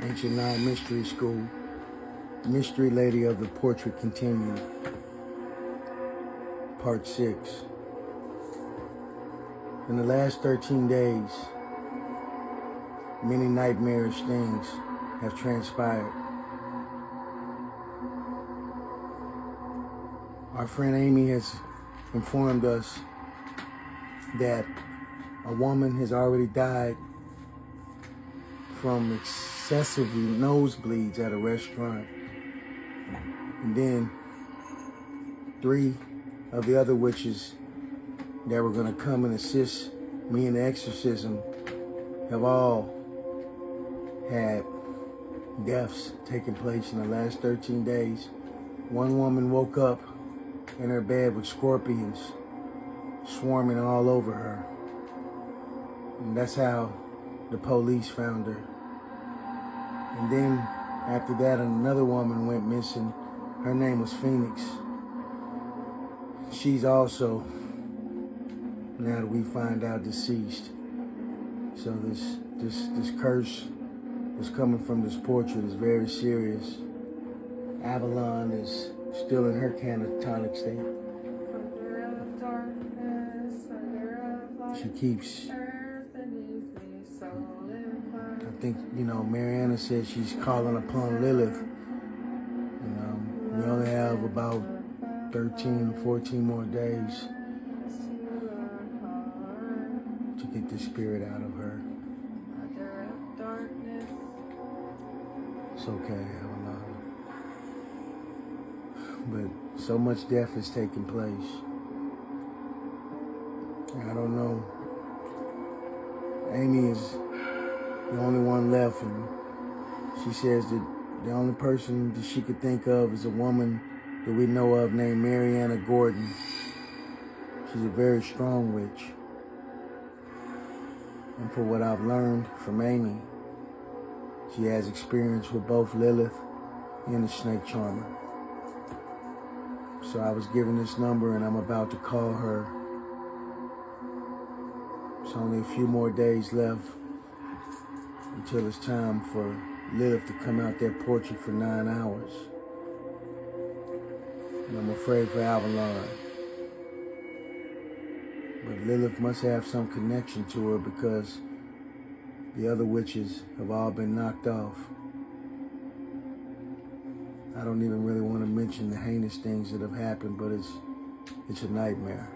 Ancient Nine Mystery School. The Mystery Lady of the Portrait continued. Part 6. In the last 13 days, many nightmarish things have transpired. Our friend Amy has informed us that a woman has already died from excessive nosebleeds at a restaurant. And then 3 of the other witches that were going to come and assist me in the exorcism have all had deaths taking place in the last 13 days. One woman woke up in her bed with scorpions swarming all over her. And that's how the police found her. And then after that, another woman went missing. Her name was Phoenix. She's also, now that we find out, deceased. So this curse that's coming from this portrait is very serious. Avalon is still in her catatonic state. She keeps, I think, Marianna said she's calling upon Lilith. We only have about 13 or 14 more days to get the spirit out of her. It's okay, Avalon. But so much death has taken place. I don't know. Amy is the only one left, and she says that the only person that she could think of is a woman that we know of named Marianna Gordon. She's a very strong witch. And for what I've learned from Amy, she has experience with both Lilith and the snake charmer. So I was given this number and I'm about to call her. It's only a few more days left until it's time for Lilith to come out that portrait for 9 hours. And I'm afraid for Avalon. But Lilith must have some connection to her because the other witches have all been knocked off. I don't even really want to mention the heinous things that have happened, but it's a nightmare.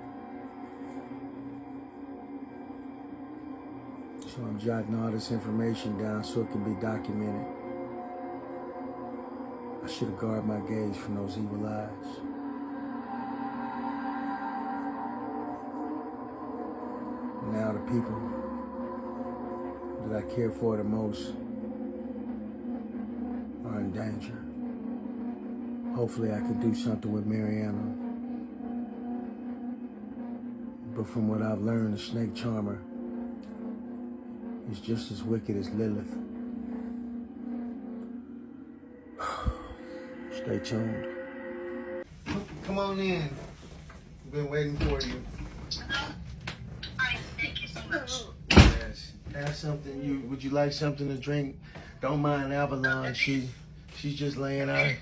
So I'm jotting all this information down so it can be documented. I should have guarded my gaze from those evil eyes. Now the people that I care for the most are in danger. Hopefully I could do something with Marianna. But from what I've learned, the snake charmer is just as wicked as Lilith. Stay tuned. Come on in. I've been waiting for you. Hi, thank you so much. Yes. Have something. Would you like something to drink? Don't mind Avalon. She's just laying out. A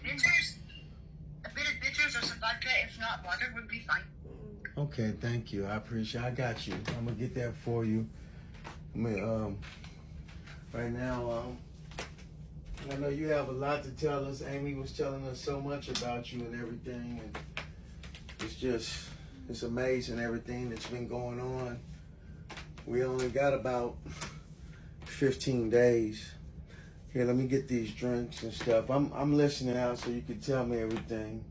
bit of bitters or some vodka, if not water, would be fine. Okay, thank you. I appreciate it. I got you. I'm gonna get that for you. Right now, I know you have a lot to tell us. Amy was telling us so much about you and everything, and it's amazing everything that's been going on. We only got about 15 days. Here, let me get these drinks and stuff. I'm listening out so you can tell me everything.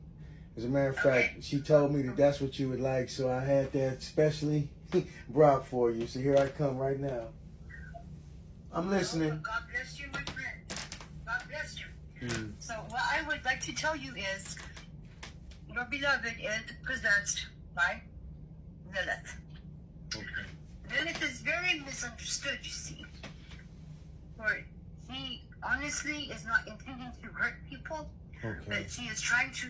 As a matter of fact, she told me that that's what you would like, so I had that specially brought for you. So here I come right now. I'm listening. God bless you, my friend. God bless you. So what I would like to tell you is, your beloved is possessed by Lilith. Okay. Lilith is very misunderstood, you see. For he honestly is not intending to hurt people, but she is trying to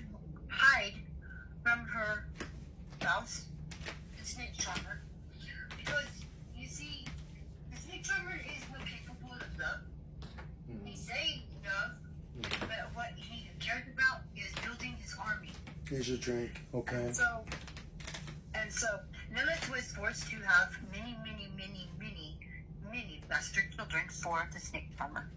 hide from her spouse, the snake charmer. Because, you see, the snake charmer is not capable of love. He's saying Here's your drink. Okay. And so Lilith was forced to have many bastard children for the snake charmer.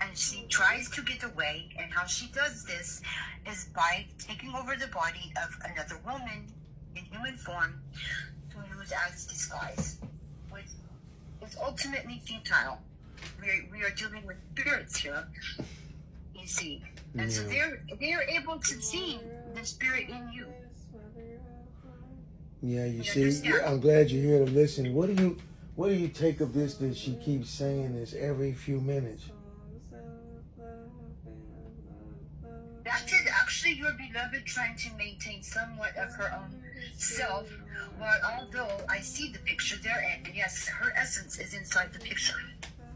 And she tries to get away, and how she does this is by taking over the body of another woman in human form to use as disguise, which is ultimately futile. We are dealing with spirits here, you see. And so they're able to see the spirit in you. Yeah, you see, I'm glad you're here to listen. What do you take of this that she keeps saying this every few minutes? That is actually your beloved trying to maintain somewhat of her own self, while although I see the picture there, and yes, her essence is inside the picture.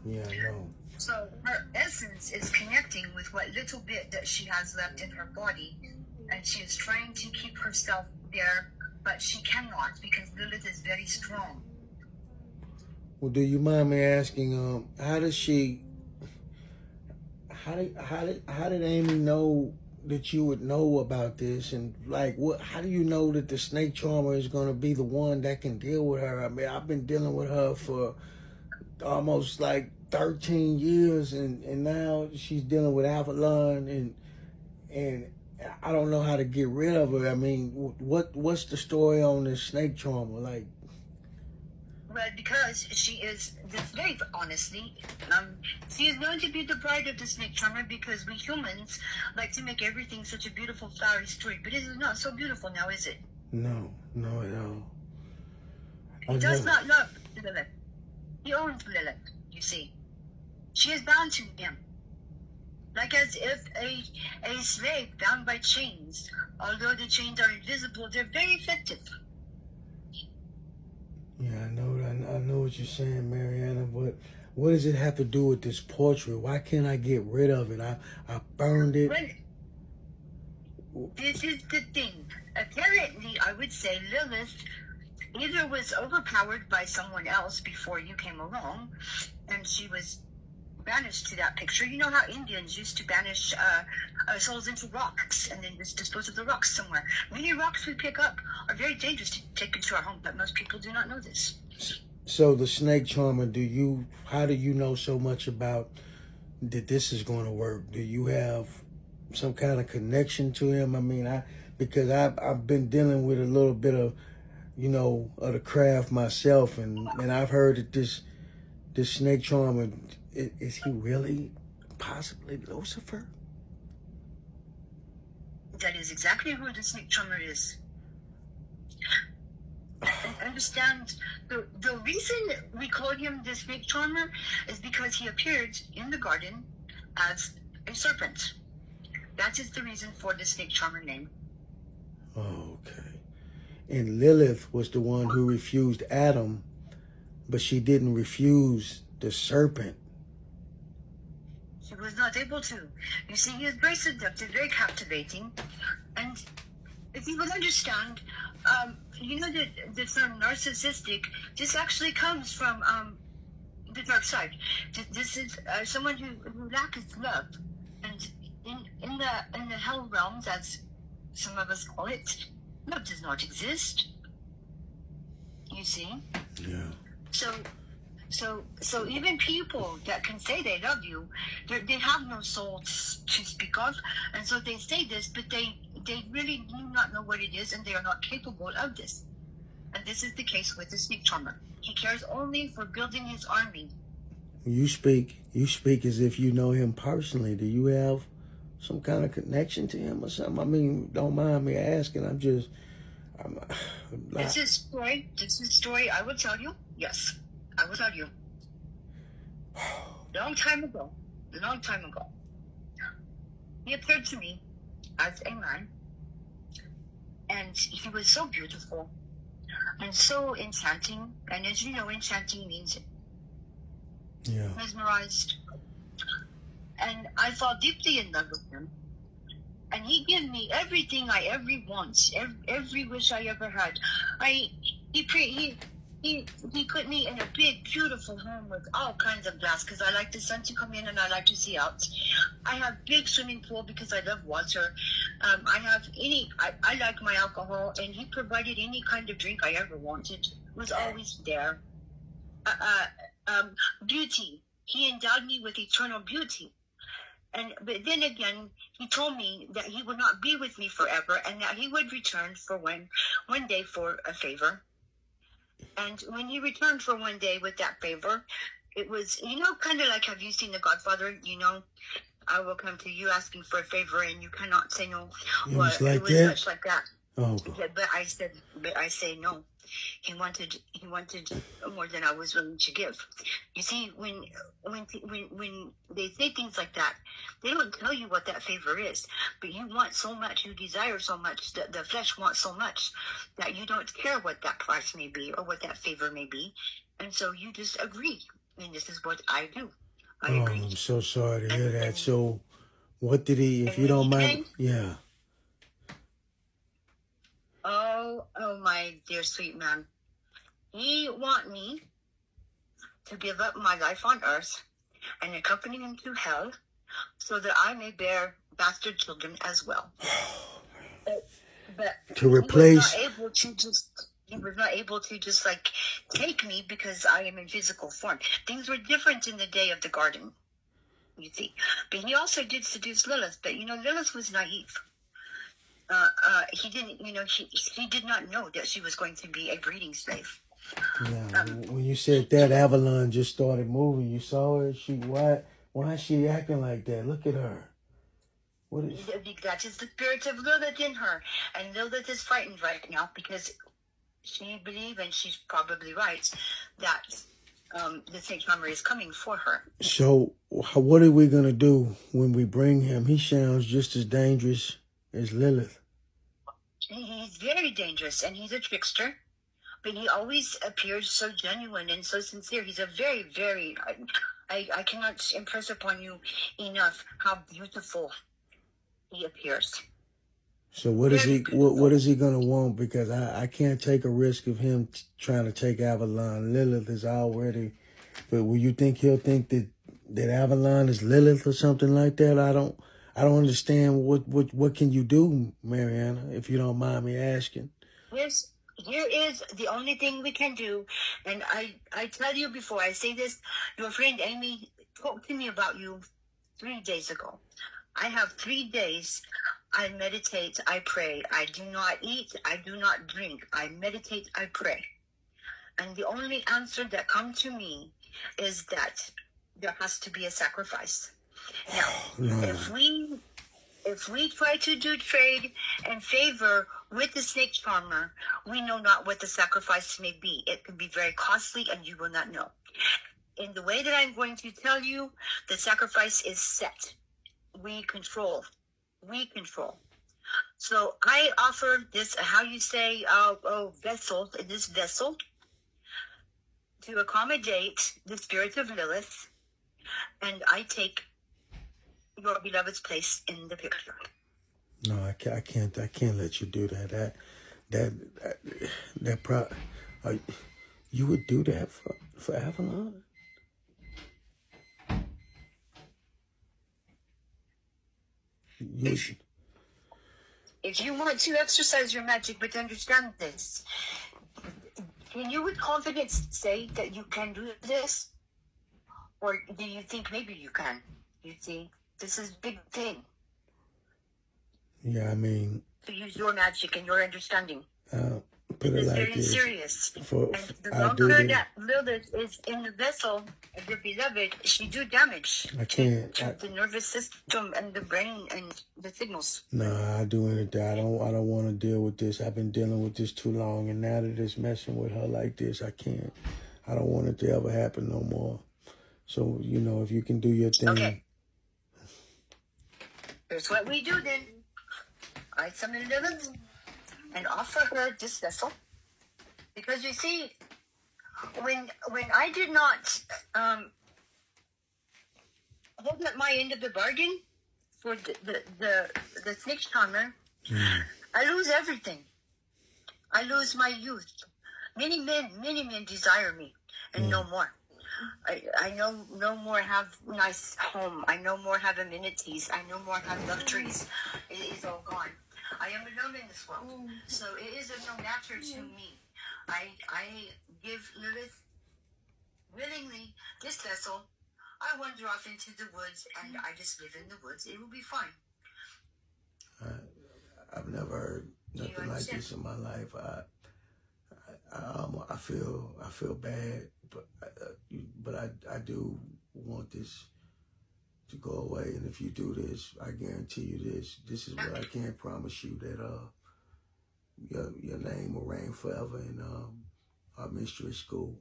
Yeah, I know. So her essence is connecting with what little bit that she has left in her body, and she is trying to keep herself there, but she cannot because Lilith is very strong. Well, do you mind me asking, how did Amy know that you would know about this, and like, how do you know that the snake charmer is going to be the one that can deal with her? I mean, I've been dealing with her for almost like 13 years, and now she's dealing with Avalon, and I don't know how to get rid of her. I mean, what's the story on this snake charmer? Like, well, because she is the slave, honestly. She is known to be the bride of the snake charmer because we humans like to make everything such a beautiful flowery story, but it is not so beautiful now, is it? No, at all. He does not love Lilith. He owns Lilith, you see. She is bound to him. Like as if a slave bound by chains. Although the chains are invisible, they're very effective. Yeah, I know what you're saying, Marianna, but what does it have to do with this portrait? Why can't I get rid of it? I burned it. Well, this is the thing. Apparently, I would say Lilith either was overpowered by someone else before you came along, and she was banished to that picture. You know how Indians used to banish souls into rocks and then just dispose of the rocks somewhere. Many rocks we pick up are very dangerous to take into our home, but most people do not know this. So the snake charmer, how do you know so much about that this is going to work? Do you have some kind of connection to him? I mean, because I've been dealing with a little bit of, of the craft myself, and I've heard that this snake charmer, is he really possibly Lucifer? That is exactly who the snake charmer is. And understand, the reason we call him the snake charmer is because he appeared in the garden as a serpent. That is the reason for the snake charmer name. Oh, okay. And Lilith was the one who refused Adam, but she didn't refuse the serpent. She was not able to. You see, he is very seductive, very captivating. And if you will understand, you know that the term narcissistic, this actually comes from the dark side. This is someone who lacks love. And in the hell realms, as some of us call it, love does not exist. You see? Yeah. So even people that can say they love you, they have no soul to speak of, and so they say this, but they really do not know what it is, and they are not capable of this. And this is the case with the snake charmer. He cares only for building his army. You speak as if you know him personally. Do you have some kind of connection to him or something? I mean, don't mind me asking. This is story I will tell you. Yes, I will tell you. Long time ago, he appeared to me as a man, and he was so beautiful and so enchanting. And as you know, enchanting means mesmerized. And I fell deeply in love with him. And he gave me everything I ever want, every wish I ever had. he put me in a big, beautiful home with all kinds of glass because I like the sun to come in and I like to see out. I have big swimming pool because I love water. I like my alcohol, and he provided any kind of drink I ever wanted. It was always there. Beauty. He endowed me with eternal beauty. But then again, he told me that he would not be with me forever, and that he would return for one day for a favor. And when he returned for one day with that favor, it was, kind of like, have you seen The Godfather? I will come to you asking for a favor, and you cannot say no. It was much like that. Oh, but I say no. He wanted more than I was willing to give. You see, when they say things like that, they don't tell you what that favor is. But you want so much, you desire so much, that the flesh wants so much that you don't care what that price may be or what that favor may be, and so you just agree. And this is what I do. I agree. I'm so sorry to hear that. So, what did he? If you don't mind, yeah. Oh, my dear sweet man. He want me to give up my life on earth and accompany him to hell so that I may bear bastard children as well. But to replace... he was not able to just like take me because I am in physical form. Things were different in the day of the garden, you see. But he also did seduce Lilith, but Lilith was naive. He didn't, she did not know that she was going to be a breeding slave. Yeah, when you said that, Avalon just started moving. You saw her. Why is she acting like that? Look at her. What is? That is the spirit of Lilith in her, and Lilith is frightened right now because she believes, and she's probably right, that the Saint Charmer is coming for her. So, what are we gonna do when we bring him? He sounds just as dangerous as Lilith. He's very dangerous, and he's a trickster, but he always appears so genuine and so sincere. He's a very, very, I cannot impress upon you enough how beautiful he appears. So what is he gonna want? Because I can't take a risk of him trying to take Avalon. Lilith is already, but will you think he'll think that Avalon is Lilith or something like that? I don't understand what can you do, Marianna, if you don't mind me asking. Here is the only thing we can do, and I tell you before I say this, your friend Amy talked to me about you 3 days ago. I have 3 days. I meditate, I pray. I do not eat, I do not drink. I meditate, I pray. And the only answer that comes to me is that there has to be a sacrifice. Now, if we try to do trade and favor with the snake charmer, we know not what the sacrifice may be. It can be very costly, and you will not know. In the way that I'm going to tell you, the sacrifice is set. We control. So I offer this, vessel, this vessel, to accommodate the spirit of Lilith, and I take your beloved's place in the picture. No, I can't let you do that. You would do that for Avalon? If you want to exercise your magic, but understand this, can you with confidence say that you can do this? Or do you think maybe you can? You see, this is a big thing. Yeah, I mean... To use your magic and your understanding. Put it like very this. Serious. And the longer that Lilith is in the vessel of the beloved, she do damage to the nervous system and the brain and the signals. No, I do anything. I don't want to deal with this. I've been dealing with this too long, and now that it's messing with her like this, I can't. I don't want it to ever happen no more. So, if you can do your thing. Okay. Here's what we do then. I summon Lilith and offer her this vessel, because you see, when I did not hold up my end of the bargain for the snake charmer, I lose everything. I lose my youth. Many men desire me, and no more. I no more have nice home. I no more have amenities. I no more have luxuries. It is all gone. I am alone in this world, so it is of no matter to me. I give Lilith willingly this vessel. I wander off into the woods, and I just live in the woods. It will be fine. I've never heard nothing like this in my life. I feel bad, but I do want this to go away. And if you do this, I guarantee you this. This is what I can promise you, that your name will reign forever in our mystery school,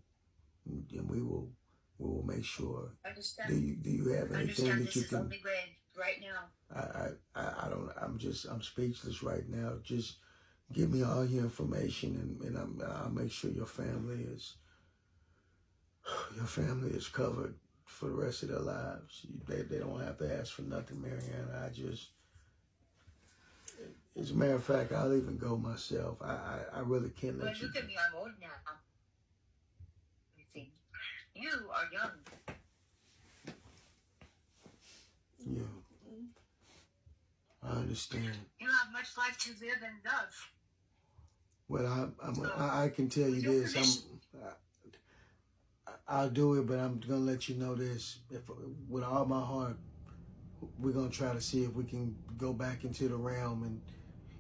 and we will make sure. Understand? Do you have anything that you can? Only way right now. I don't. I'm speechless right now. Just give me all your information, and I'll make sure your family is covered for the rest of their lives. They don't have to ask for nothing, Marianna. As a matter of fact, I'll even go myself. I really can't let you. Look at me, I'm old now. You see, you are young. Yeah. I understand. You have much life to live and love. Well, I can tell you this. I'll do it, but I'm gonna let you know this. With all my heart, we're gonna try to see if we can go back into the realm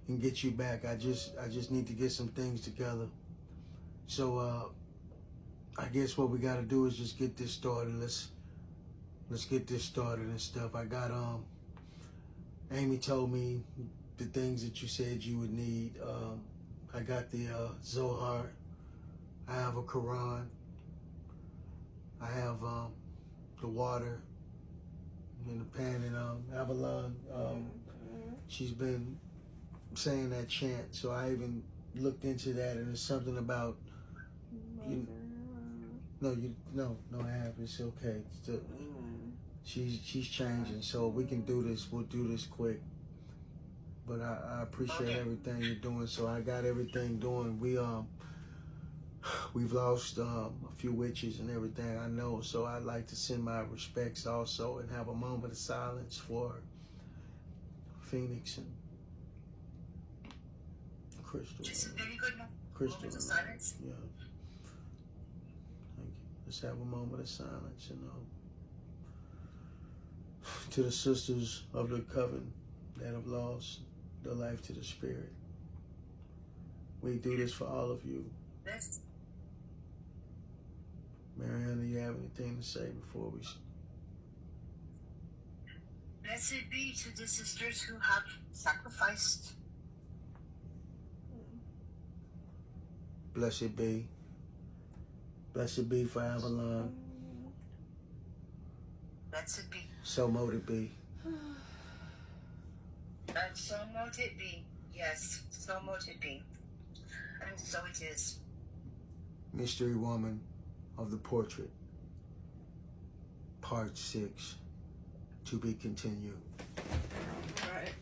and get you back. I just need to get some things together. So I guess what we gotta do is just get this started. Let's get this started and stuff. I got Amy told me the things that you said you would need. I got the Zohar. I have a Quran. I have the water in the pan in Avalon. She's been saying that chant, so I even looked into that, and it's something about you. No, I have. It's okay. She's changing, so we can do this. We'll do this quick. But I appreciate everything you're doing. So I got everything doing. We've lost a few witches and everything, I know. So I'd like to send my respects also and have a moment of silence for Phoenix and Crystal. Just a very good Crystal. moment of silence. Yeah. Thank you. Let's have a moment of silence, to the sisters of the coven that have lost their life to the spirit. We do this for all of you. Yes. Marianna, you have anything to say before we? Blessed be to the sisters who have sacrificed. Blessed be. Blessed be for Avalon. Blessed be. So mote it be. And so mote it be. Yes, so mote it be. And so it is. Mystery Woman of the Portrait. Part 6. To be continued. All right.